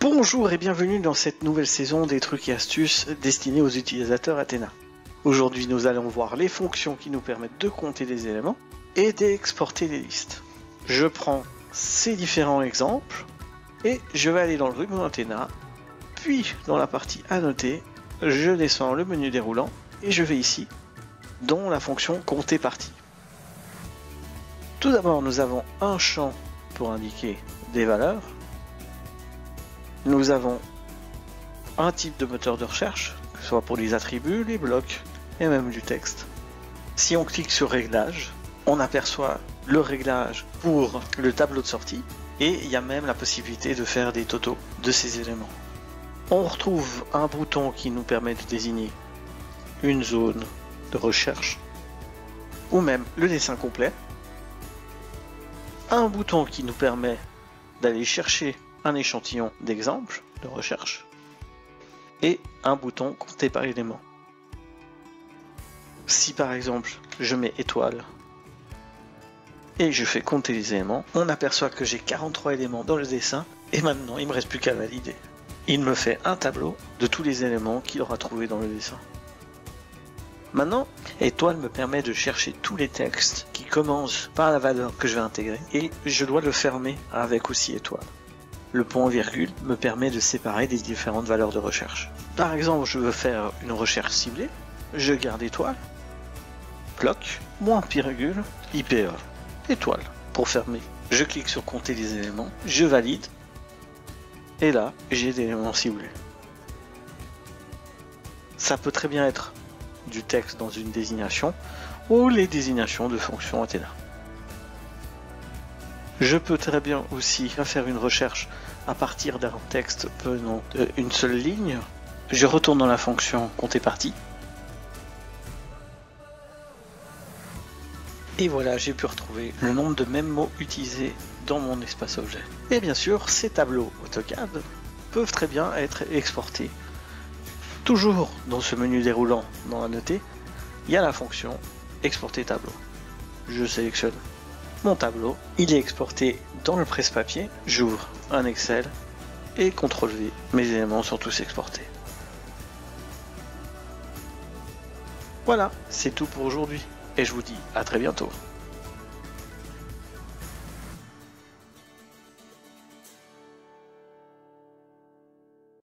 Bonjour et bienvenue dans cette nouvelle saison des trucs et astuces destinés aux utilisateurs Athena. Aujourd'hui nous allons voir les fonctions qui nous permettent de compter des éléments et d'exporter des listes. Je prends ces différents exemples et je vais aller dans le ruban Athena, puis dans la partie annoter, je descends le menu déroulant et je vais ici dans la fonction compter partie. Tout d'abord nous avons un champ pour indiquer des valeurs. Nous avons un type de moteur de recherche, que ce soit pour les attributs, les blocs et même du texte. Si on clique sur réglage, on aperçoit le réglage pour le tableau de sortie et il y a même la possibilité de faire des totaux de ces éléments. On retrouve un bouton qui nous permet de désigner une zone de recherche ou même le dessin complet. Un bouton qui nous permet d'aller chercher un échantillon d'exemples de recherche et un bouton compter par élément. Si par exemple je mets étoile et je fais compter les éléments, on aperçoit que j'ai 43 éléments dans le dessin et maintenant il ne me reste plus qu'à valider. Il me fait un tableau de tous les éléments qu'il aura trouvé dans le dessin. Maintenant, étoile me permet de chercher tous les textes qui commencent par la valeur que je vais intégrer et je dois le fermer avec aussi étoile. Le point virgule me permet de séparer les différentes valeurs de recherche. Par exemple, je veux faire une recherche ciblée, je garde étoile, bloc, moins virgule, IPE, étoile, pour fermer. Je clique sur compter les éléments, je valide, et là, j'ai des éléments ciblés. Ça peut très bien être du texte dans une désignation, ou les désignations de fonctions Athena. Je peux très bien aussi faire une recherche à partir d'un texte venant d'une seule ligne. Je retourne dans la fonction compter partie. Et voilà, j'ai pu retrouver le nombre de mêmes mots utilisés dans mon espace objet. Et bien sûr, ces tableaux AutoCAD peuvent très bien être exportés. Toujours dans ce menu déroulant dans Annoter, il y a la fonction exporter tableau. Je sélectionne mon tableau, il est exporté dans le presse-papier, j'ouvre un Excel et CTRL-V, mes éléments sont tous exportés. Voilà, c'est tout pour aujourd'hui et je vous dis à très bientôt.